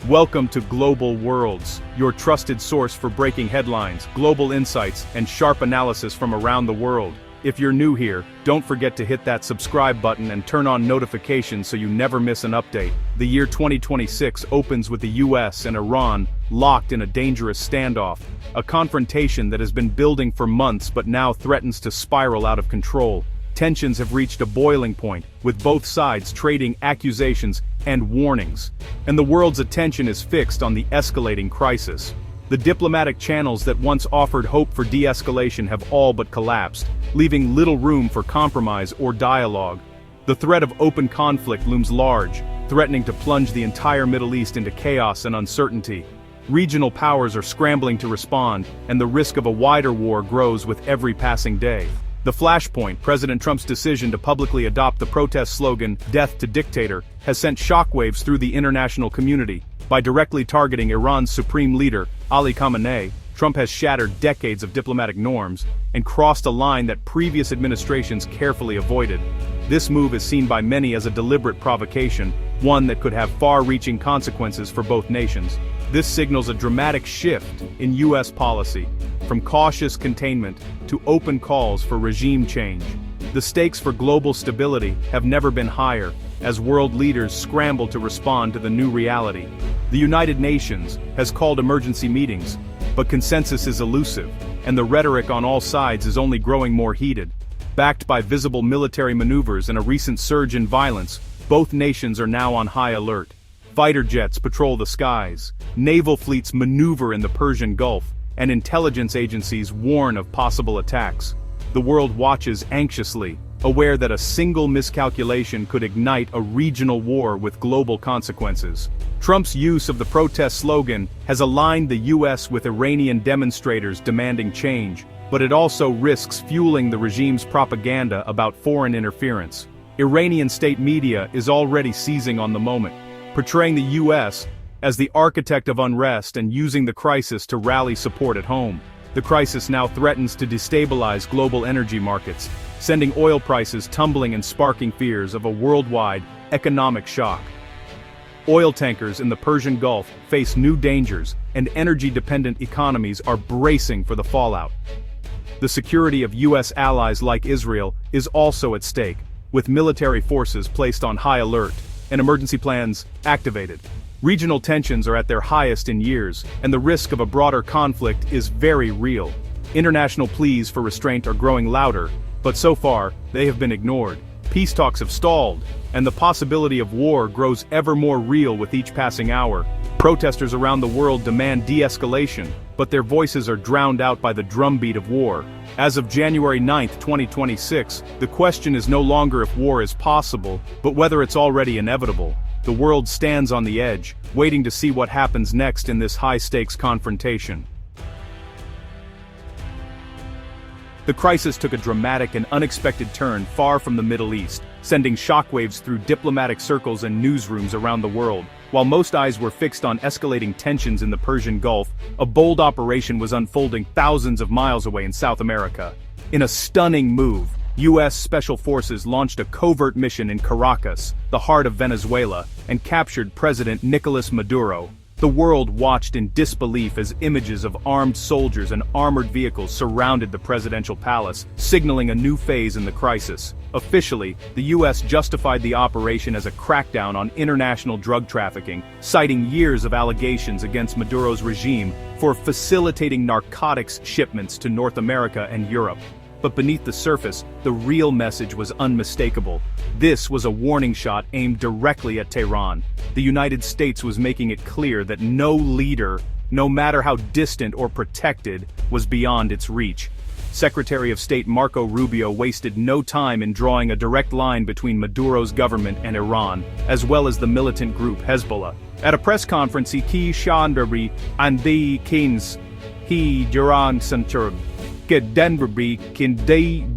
Welcome to Global Worlds, your trusted source for breaking headlines, global insights, and sharp analysis from around the world. If you're new here, don't forget to hit that subscribe button and turn on notifications so you never miss an update. The year 2026 opens with the US and Iran locked in a dangerous standoff, a confrontation that has been building for months but now threatens to spiral out of control. Tensions have reached a boiling point, with both sides trading accusations and warnings, and the world's attention is fixed on the escalating crisis. The diplomatic channels that once offered hope for de-escalation have all but collapsed, leaving little room for compromise or dialogue. The threat of open conflict looms large, threatening to plunge the entire Middle East into chaos and uncertainty. Regional powers are scrambling to respond, and the risk of a wider war grows with every passing day. The flashpoint, President Trump's decision to publicly adopt the protest slogan, "Death to Dictator," has sent shockwaves through the international community. By directly targeting Iran's supreme leader, Ali Khamenei, Trump has shattered decades of diplomatic norms and crossed a line that previous administrations carefully avoided. This move is seen by many as a deliberate provocation, one that could have far-reaching consequences for both nations. This signals a dramatic shift in U.S. policy, from cautious containment to open calls for regime change. The stakes for global stability have never been higher, as world leaders scramble to respond to the new reality. The United Nations has called emergency meetings, but consensus is elusive, and the rhetoric on all sides is only growing more heated. Backed by visible military maneuvers and a recent surge in violence, both nations are now on high alert. Fighter jets patrol the skies, naval fleets maneuver in the Persian Gulf, and intelligence agencies warn of possible attacks. The world watches anxiously, aware that a single miscalculation could ignite a regional war with global consequences. Trump's use of the protest slogan has aligned the US with Iranian demonstrators demanding change, but it also risks fueling the regime's propaganda about foreign interference. Iranian state media is already seizing on the moment, portraying the US as the architect of unrest and using the crisis to rally support at home. The crisis now threatens to destabilize global energy markets, sending oil prices tumbling and sparking fears of a worldwide economic shock. Oil tankers in the Persian Gulf face new dangers, and energy-dependent economies are bracing for the fallout. The security of US allies like Israel is also at stake, with military forces placed on high alert and emergency plans activated. Regional tensions are at their highest in years, and the risk of a broader conflict is very real. International pleas for restraint are growing louder, but so far, they have been ignored. Peace talks have stalled, and the possibility of war grows ever more real with each passing hour. Protesters around the world demand de-escalation, but their voices are drowned out by the drumbeat of war. As of January 9, 2026, the question is no longer if war is possible, but whether it's already inevitable. The world stands on the edge, waiting to see what happens next in this high-stakes confrontation. The crisis took a dramatic and unexpected turn far from the Middle East, sending shockwaves through diplomatic circles and newsrooms around the world. While most eyes were fixed on escalating tensions in the Persian Gulf, a bold operation was unfolding thousands of miles away in South America. In a stunning move, U.S. Special Forces launched a covert mission in Caracas, the heart of Venezuela, and captured President Nicolas Maduro. The world watched in disbelief as images of armed soldiers and armored vehicles surrounded the presidential palace, signaling a new phase in the crisis. Officially, the U.S. justified the operation as a crackdown on international drug trafficking, citing years of allegations against Maduro's regime for facilitating narcotics shipments to North America and Europe. But beneath the surface, the real message was unmistakable. This was a warning shot aimed directly at Tehran. The United States was making it clear that no leader, no matter how distant or protected, was beyond its reach. Secretary of State Marco Rubio wasted no time in drawing a direct line between Maduro's government and Iran, as well as the militant group Hezbollah. At a press conference, he Shandari and the Kings, he Duran Centur.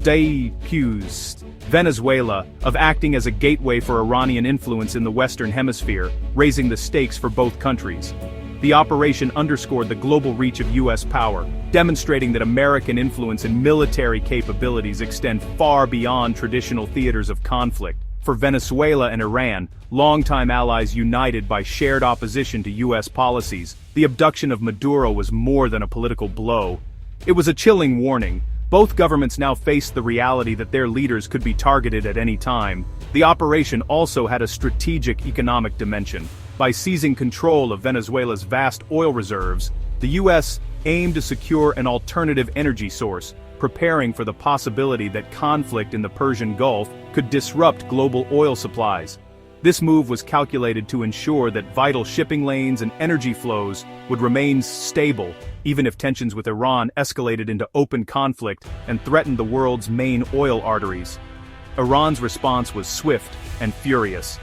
Accused Venezuela of acting as a gateway for Iranian influence in the Western Hemisphere, raising the stakes for both countries. The operation underscored the global reach of U.S. power, demonstrating that American influence and military capabilities extend far beyond traditional theaters of conflict. For Venezuela and Iran, longtime allies united by shared opposition to U.S. policies, the abduction of Maduro was more than a political blow. It was a chilling warning. Both governments now faced the reality that their leaders could be targeted at any time. The operation also had a strategic economic dimension. By seizing control of Venezuela's vast oil reserves, the U.S. aimed to secure an alternative energy source, preparing for the possibility that conflict in the Persian Gulf could disrupt global oil supplies. This move was calculated to ensure that vital shipping lanes and energy flows would remain stable, even if tensions with Iran escalated into open conflict and threatened the world's main oil arteries. Iran's response was swift and furious.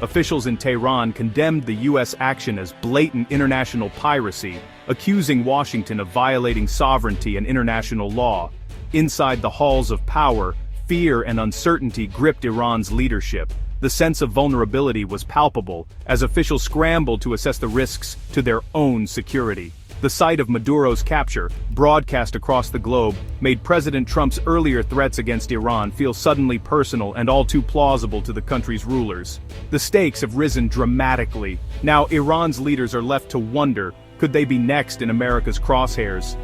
Officials in Tehran condemned the U.S. action as blatant international piracy, accusing Washington of violating sovereignty and international law. Inside the halls of power, fear and uncertainty gripped Iran's leadership. The sense of vulnerability was palpable, as officials scrambled to assess the risks to their own security. The sight of Maduro's capture, broadcast across the globe, made President Trump's earlier threats against Iran feel suddenly personal and all too plausible to the country's rulers. The stakes have risen dramatically. Now Iran's leaders are left to wonder, could they be next in America's crosshairs?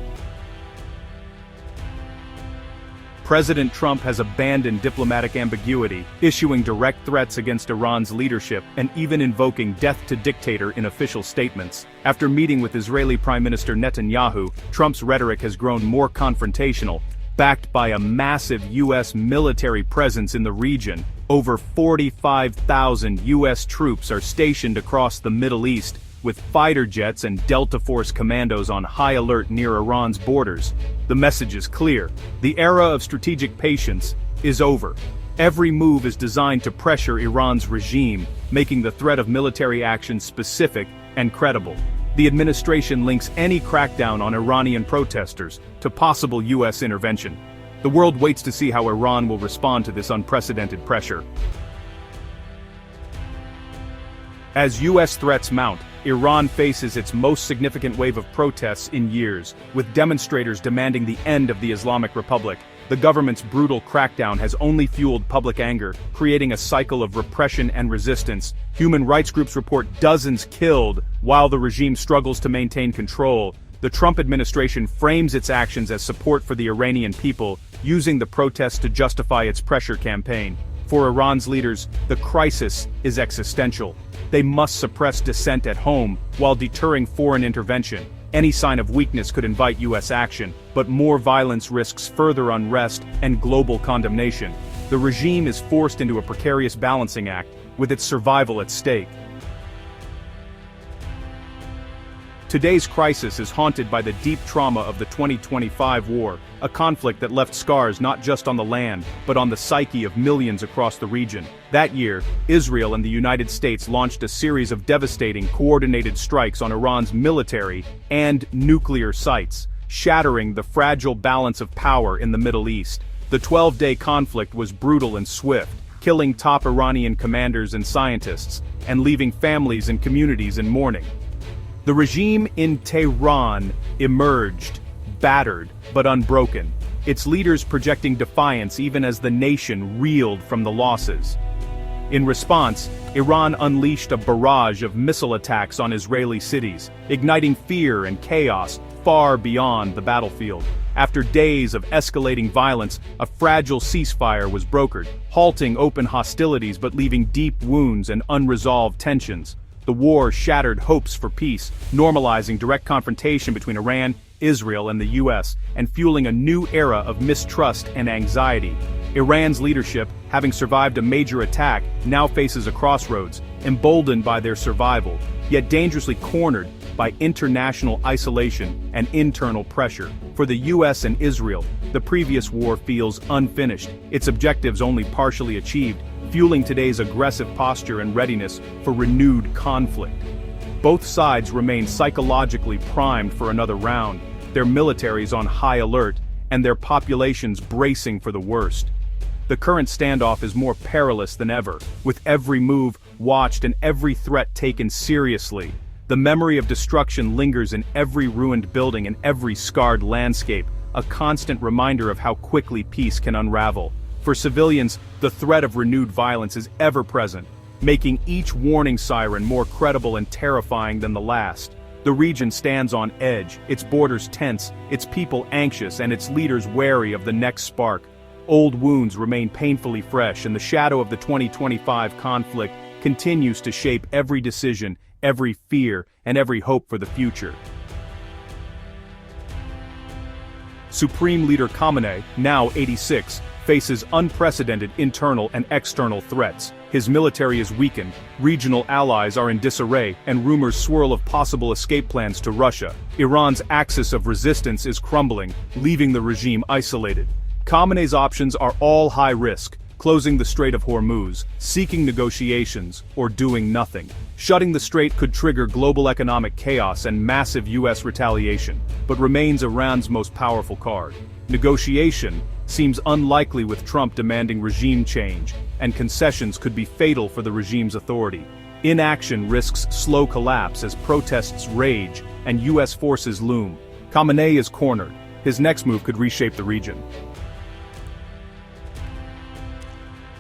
President Trump has abandoned diplomatic ambiguity, issuing direct threats against Iran's leadership and even invoking death to dictator in official statements. After meeting with Israeli Prime Minister Netanyahu, Trump's rhetoric has grown more confrontational, backed by a massive U.S. military presence in the region. Over 45,000 U.S. troops are stationed across the Middle East, with fighter jets and Delta Force commandos on high alert near Iran's borders. The message is clear. The era of strategic patience is over. Every move is designed to pressure Iran's regime, making the threat of military action specific and credible. The administration links any crackdown on Iranian protesters to possible U.S. intervention. The world waits to see how Iran will respond to this unprecedented pressure. As U.S. threats mount, Iran faces its most significant wave of protests in years, with demonstrators demanding the end of the Islamic Republic. The government's brutal crackdown has only fueled public anger, creating a cycle of repression and resistance. Human rights groups report dozens killed, while the regime struggles to maintain control. The Trump administration frames its actions as support for the Iranian people, using the protests to justify its pressure campaign. For Iran's leaders, the crisis is existential. They must suppress dissent at home while deterring foreign intervention. Any sign of weakness could invite U.S. action, but more violence risks further unrest and global condemnation. The regime is forced into a precarious balancing act, with its survival at stake. Today's crisis is haunted by the deep trauma of the 2025 war, a conflict that left scars not just on the land, but on the psyche of millions across the region. That year, Israel and the United States launched a series of devastating, coordinated strikes on Iran's military and nuclear sites, shattering the fragile balance of power in the Middle East. The 12-day conflict was brutal and swift, killing top Iranian commanders and scientists, and leaving families and communities in mourning. The regime in Tehran emerged, battered but unbroken, its leaders projecting defiance even as the nation reeled from the losses. In response, Iran unleashed a barrage of missile attacks on Israeli cities, igniting fear and chaos far beyond the battlefield. After days of escalating violence, a fragile ceasefire was brokered, halting open hostilities but leaving deep wounds and unresolved tensions. The war shattered hopes for peace, normalizing direct confrontation between Iran, Israel, and the U.S., and fueling a new era of mistrust and anxiety. Iran's leadership, having survived a major attack, now faces a crossroads, emboldened by their survival, yet dangerously cornered by international isolation and internal pressure. For the U.S. and Israel, the previous war feels unfinished, its objectives only partially achieved, fueling today's aggressive posture and readiness for renewed conflict. Both sides remain psychologically primed for another round, their militaries on high alert, and their populations bracing for the worst. The current standoff is more perilous than ever, with every move watched and every threat taken seriously. The memory of destruction lingers in every ruined building and every scarred landscape, a constant reminder of how quickly peace can unravel. For civilians, the threat of renewed violence is ever present, making each warning siren more credible and terrifying than the last. The region stands on edge, its borders tense, its people anxious, and its leaders wary of the next spark. Old wounds remain painfully fresh, and the shadow of the 2025 conflict continues to shape every decision, every fear, and every hope for the future. Supreme Leader Khamenei, now 86, faces unprecedented internal and external threats. His military is weakened, regional allies are in disarray, and rumors swirl of possible escape plans to Russia. Iran's axis of resistance is crumbling, leaving the regime isolated. Khamenei's options are all high risk: closing the Strait of Hormuz, seeking negotiations, or doing nothing. Shutting the strait could trigger global economic chaos and massive US retaliation, but remains Iran's most powerful card. Negotiation seems unlikely, with Trump demanding regime change, and concessions could be fatal for the regime's authority. Inaction risks slow collapse as protests rage and US forces loom. Khamenei is cornered. His next move could reshape the region.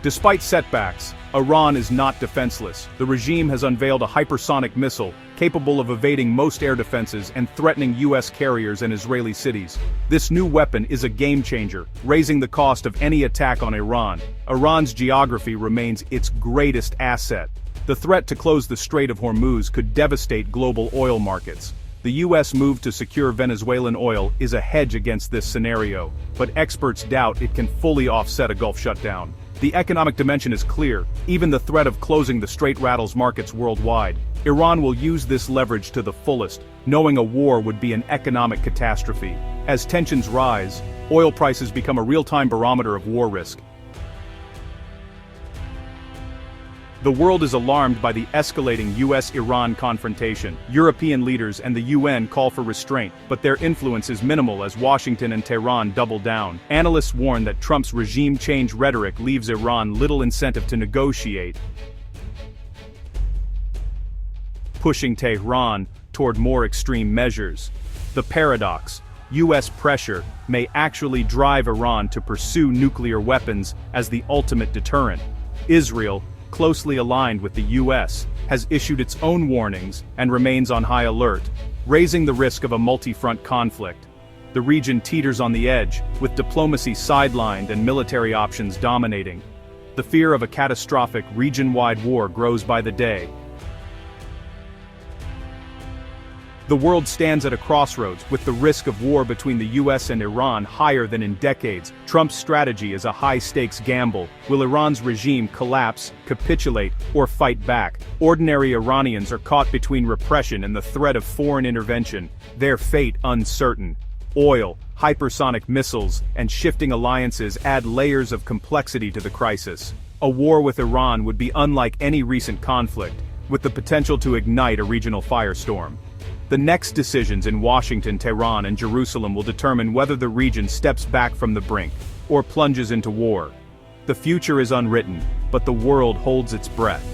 Despite setbacks, Iran is not defenseless. The regime has unveiled a hypersonic missile capable of evading most air defenses and threatening US carriers and Israeli cities. This new weapon is a game-changer, raising the cost of any attack on Iran. Iran's geography remains its greatest asset. The threat to close the Strait of Hormuz could devastate global oil markets. The US move to secure Venezuelan oil is a hedge against this scenario, but experts doubt it can fully offset a Gulf shutdown. The economic dimension is clear. Even the threat of closing the strait rattles markets worldwide. Iran will use this leverage to the fullest, knowing a war would be an economic catastrophe. As tensions rise, oil prices become a real-time barometer of war risk. The world is alarmed by the escalating US-Iran confrontation. European leaders and the UN call for restraint, but their influence is minimal as Washington and Tehran double down. Analysts warn that Trump's regime change rhetoric leaves Iran little incentive to negotiate, pushing Tehran toward more extreme measures. The paradox: US pressure may actually drive Iran to pursue nuclear weapons as the ultimate deterrent. Israel, closely aligned with the US, has issued its own warnings and remains on high alert, raising the risk of a multi-front conflict. The region teeters on the edge, with diplomacy sidelined and military options dominating. The fear of a catastrophic region-wide war grows by the day. The world stands at a crossroads, with the risk of war between the US and Iran higher than in decades. Trump's strategy is a high-stakes gamble. Will Iran's regime collapse, capitulate, or fight back? Ordinary Iranians are caught between repression and the threat of foreign intervention, their fate uncertain. Oil, hypersonic missiles, and shifting alliances add layers of complexity to the crisis. A war with Iran would be unlike any recent conflict, with the potential to ignite a regional firestorm. The next decisions in Washington, Tehran, and Jerusalem will determine whether the region steps back from the brink or plunges into war. The future is unwritten, but the world holds its breath.